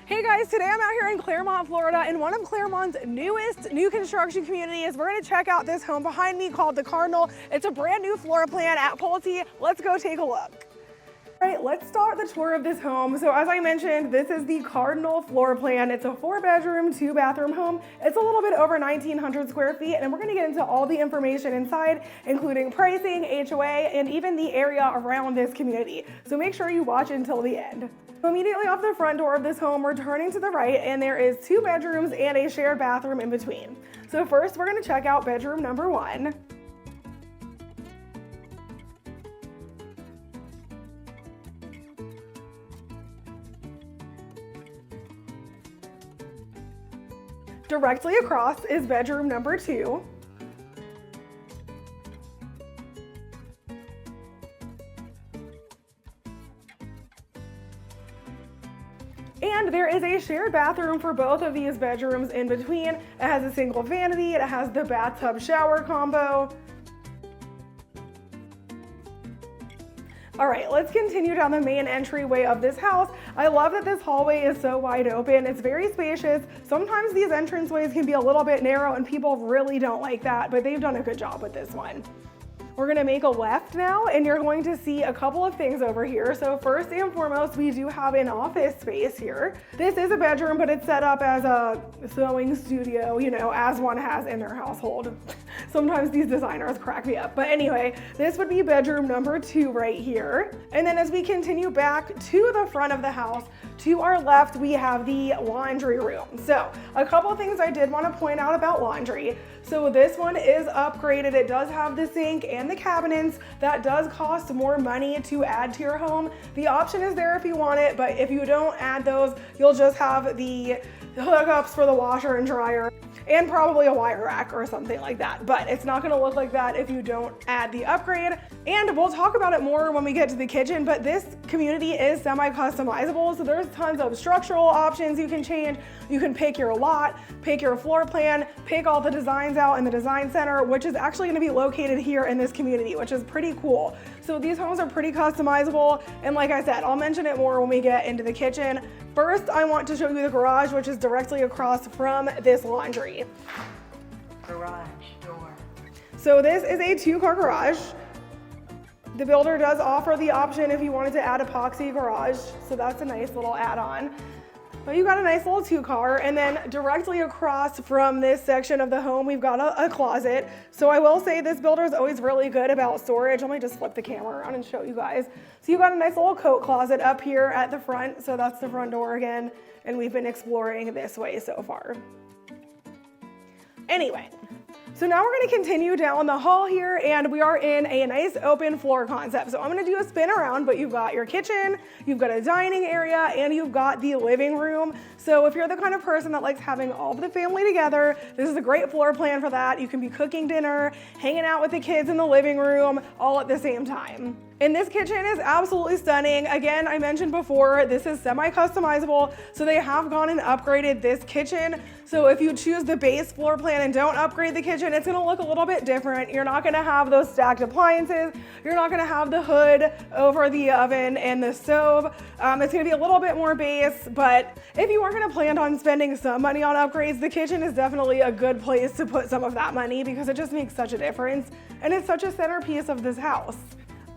Hey guys, today I'm out here in Clermont, Florida in one of Clermont's newest new construction communities. We're gonna check out this home behind me called the Cardinal. It's a brand new floor plan at Pulte. Let's go take a look. All right, let's start the tour of this home. So as I mentioned, this is the Cardinal floor plan. It's a 4-bedroom, 2-bathroom home. It's a little bit over 1,900 square feet, and we're gonna get into all the information inside, including pricing, HOA, and even the area around this community. So make sure you watch until the end. So immediately off the front door of this home, we're turning to the right, and there is 2 bedrooms and a shared bathroom in between. So first, we're gonna check out bedroom number 1. Directly across is bedroom number 2. And there is a shared bathroom for both of these bedrooms in between. It has a single vanity, it has the bathtub shower combo. All right, let's continue down the main entryway of this house. I love that this hallway is so wide open. It's very spacious. Sometimes these entranceways can be a little bit narrow and people really don't like that, but they've done a good job with this one. We're gonna make a left now, and you're going to see a couple of things over here. So first and foremost, we do have an office space here. This is a bedroom, but it's set up as a sewing studio, you know, as one has in their household. Sometimes these designers crack me up. But anyway, this would be bedroom number 2 right here. And then as we continue back to the front of the house, to our left, we have the laundry room. So a couple things I did want to point out about laundry. So this one is upgraded. It does have the sink and the cabinets. That does cost more money to add to your home. The option is there if you want it, but if you don't add those, you'll just have the hookups for the washer and dryer and probably a wire rack or something like that. But it's not gonna look like that if you don't add the upgrade. And we'll talk about it more when we get to the kitchen, but this community is semi-customizable, so there's tons of structural options you can change. You can pick your lot, pick your floor plan, pick all the designs out in the design center, which is actually gonna be located here in this community, which is pretty cool. So these homes are pretty customizable, and like I said, I'll mention it more when we get into the kitchen. First, I want to show you the garage, which is directly across from this laundry. Garage door. So this is a 2-car garage. The builder does offer the option if you wanted to add epoxy garage, so that's a nice little add-on. But you got a nice little 2-car, and then directly across from this section of the home, we've got a closet. So I will say this builder is always really good about storage. Let me just flip the camera around and show you guys. So you got a nice little coat closet up here at the front. So that's the front door again, and we've been exploring this way so far. Anyway. So now we're gonna continue down the hall here, and we are in a nice open floor concept. So I'm gonna do a spin around, but you've got your kitchen, you've got a dining area, and you've got the living room. So if you're the kind of person that likes having all of the family together, this is a great floor plan for that. You can be cooking dinner, hanging out with the kids in the living room, all at the same time. And this kitchen is absolutely stunning. Again, I mentioned before, this is semi-customizable, so they have gone and upgraded this kitchen. So if you choose the base floor plan and don't upgrade the kitchen, it's gonna look a little bit different. You're not gonna have those stacked appliances. You're not gonna have the hood over the oven and the stove. It's gonna be a little bit more base, but if you are gonna plan on spending some money on upgrades, the kitchen is definitely a good place to put some of that money because it just makes such a difference. And it's such a centerpiece of this house.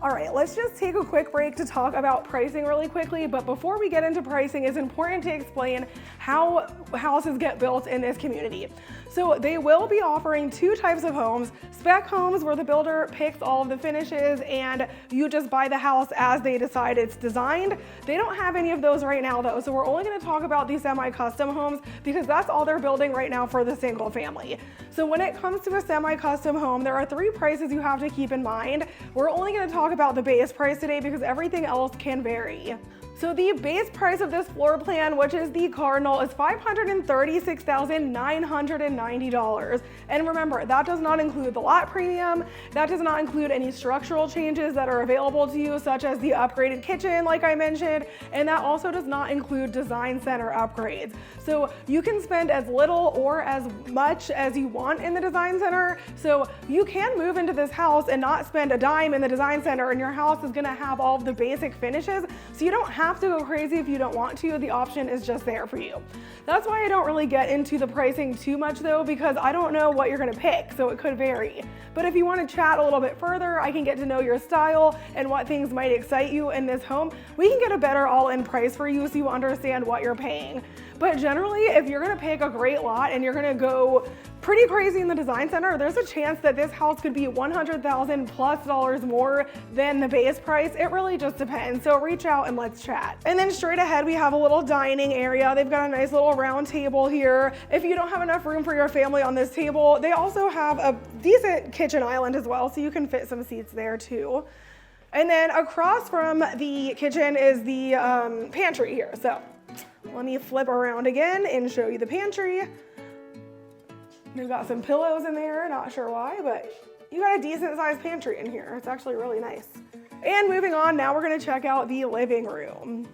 All right, let's just take a quick break to talk about pricing really quickly. But before we get into pricing, it's important to explain how houses get built in this community. So they will be offering 2 types of homes: spec homes where the builder picks all of the finishes and you just buy the house as they decide it's designed. They don't have any of those right now though, so we're only gonna talk about these semi-custom homes because that's all they're building right now for the single family. So when it comes to a semi-custom home, there are 3 prices you have to keep in mind. We're only gonna talk about the base price today because everything else can vary. So the base price of this floor plan, which is the Cardinal, is $536,990. And remember, that does not include the lot premium. That does not include any structural changes that are available to you, such as the upgraded kitchen, like I mentioned. And that also does not include design center upgrades. So you can spend as little or as much as you want in the design center. So you can move into this house and not spend a dime in the design center, and your house is gonna have all of the basic finishes. So you don't have have to go crazy if you don't want to. The option is just there for you. That's why I don't really get into the pricing too much though, because I don't know what you're gonna pick, so it could vary. But if you want to chat a little bit further, I can get to know your style and what things might excite you in this home. We can get a better all-in price for you so you understand what you're paying. But generally, if you're gonna pick a great lot and you're gonna go pretty crazy in the design center, there's a chance that this house could be $100,000 plus more than the base price. It really just depends. So reach out and let's chat. And then straight ahead, we have a little dining area. They've got a nice little round table here. If you don't have enough room for your family on this table, they also have a decent kitchen island as well, so you can fit some seats there too. And then across from the kitchen is the pantry here. So let me flip around again and show you the pantry. They've got some pillows in there, not sure why, but you got a decent sized pantry in here. It's actually really nice. And moving on, now we're gonna check out the living room.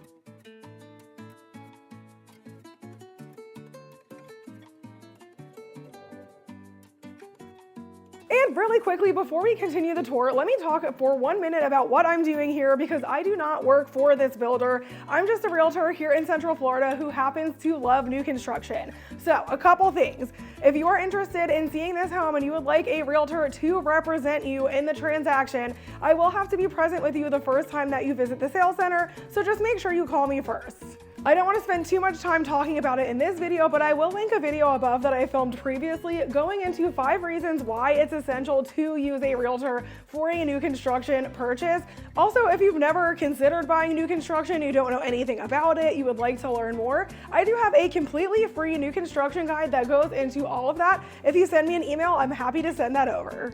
And really quickly, before we continue the tour, let me talk for 1 minute about what I'm doing here, because I do not work for this builder. I'm just a realtor here in Central Florida who happens to love new construction. So a couple things. If you are interested in seeing this home and you would like a realtor to represent you in the transaction, I will have to be present with you the first time that you visit the sales center, so just make sure you call me first. I don't want to spend too much time talking about it in this video, but I will link a video above that I filmed previously going into 5 reasons why it's essential to use a realtor for a new construction purchase. Also, if you've never considered buying new construction, you don't know anything about it, you would like to learn more, I do have a completely free new construction guide that goes into all of that. If you send me an email, I'm happy to send that over.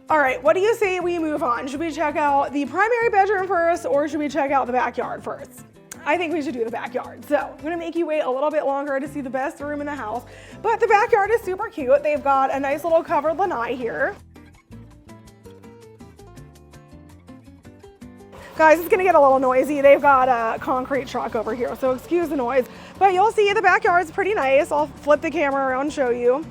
All right, what do you say we move on? Should we check out the primary bedroom first, or should we check out the backyard first? I think we should do the backyard. So I'm gonna make you wait a little bit longer to see the best room in the house, but the backyard is super cute. They've got a nice little covered lanai here. Guys, it's gonna get a little noisy. They've got a concrete truck over here, so excuse the noise, but you'll see the backyard's pretty nice. I'll flip the camera around and show you.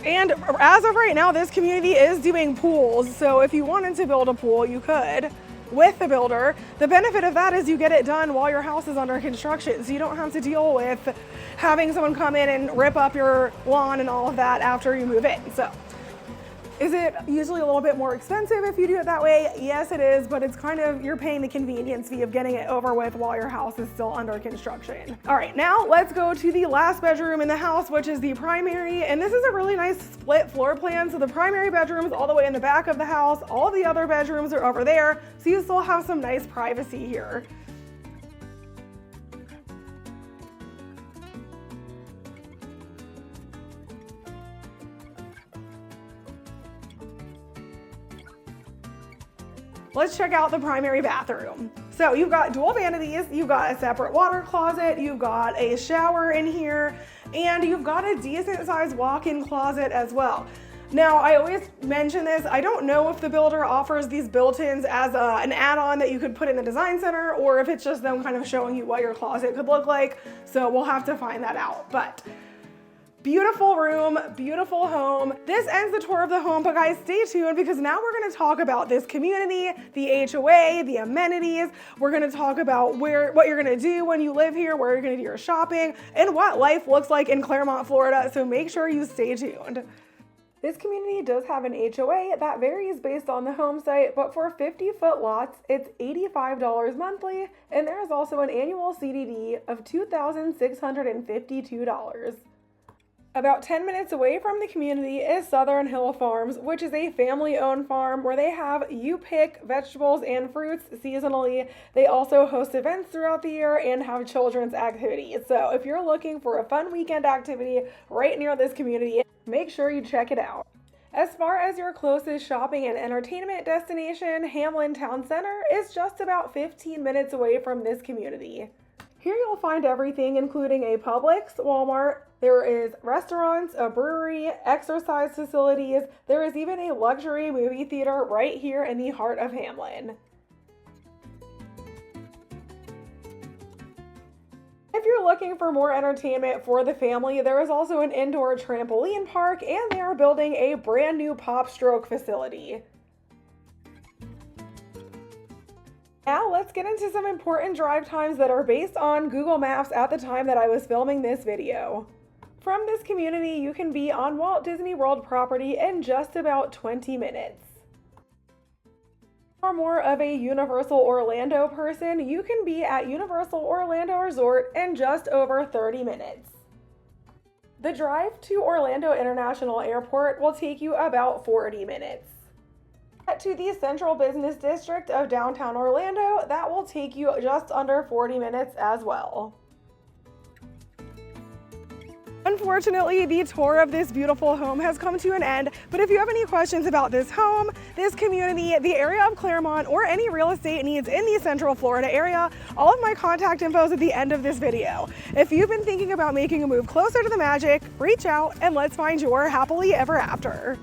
And as of right now, this community is doing pools. So if you wanted to build a pool, you could with the builder. The benefit of that is you get it done while your house is under construction. So you don't have to deal with having someone come in and rip up your lawn and all of that after you move in. So is it usually a little bit more expensive if you do it that way? Yes, it is, but it's kind of, you're paying the convenience fee of getting it over with while your house is still under construction. All right, now let's go to the last bedroom in the house, which is the primary. And this is a really nice split floor plan. So the primary bedroom is all the way in the back of the house. All the other bedrooms are over there. So you still have some nice privacy here. Let's check out the primary bathroom. So you've got dual vanities, you've got a separate water closet, you've got a shower in here, and you've got a decent sized walk-in closet as well. Now, I always mention this, I don't know if the builder offers these built-ins as an add-on that you could put in the design center, or if it's just them kind of showing you what your closet could look like. So we'll have to find that out. But beautiful room, beautiful home. This ends the tour of the home, but guys, stay tuned because now we're gonna talk about this community, the HOA, the amenities. We're gonna talk about what you're gonna do when you live here, where you're gonna do your shopping, and what life looks like in Clermont, Florida, so make sure you stay tuned. This community does have an HOA that varies based on the home site, but for 50-foot lots, it's $85 monthly, and there is also an annual CDD of $2,652. About 10 minutes away from the community is Southern Hill Farms, which is a family-owned farm where they have you pick vegetables and fruits seasonally. They also host events throughout the year and have children's activities. So if you're looking for a fun weekend activity right near this community, make sure you check it out. As far as your closest shopping and entertainment destination, Hamlin Town Center is just about 15 minutes away from this community. Here you'll find everything, including a Publix, Walmart. There is restaurants, a brewery, exercise facilities. There is even a luxury movie theater right here in the heart of Hamlin. If you're looking for more entertainment for the family, there is also an indoor trampoline park, and they are building a brand new pop stroke facility. let's get into some important drive times that are based on Google Maps at the time that I was filming this video. From this community, you can be on Walt Disney World property in just about 20 minutes. If you're more of a Universal Orlando person, you can be at Universal Orlando Resort in just over 30 minutes. The drive to Orlando International Airport will take you about 40 minutes. Get to the Central Business District of downtown Orlando, that will take you just under 40 minutes as well. Unfortunately, the tour of this beautiful home has come to an end, but if you have any questions about this home, this community, the area of Clermont, or any real estate needs in the Central Florida area, all of my contact info is at the end of this video. If you've been thinking about making a move closer to the magic, reach out and let's find your happily ever after.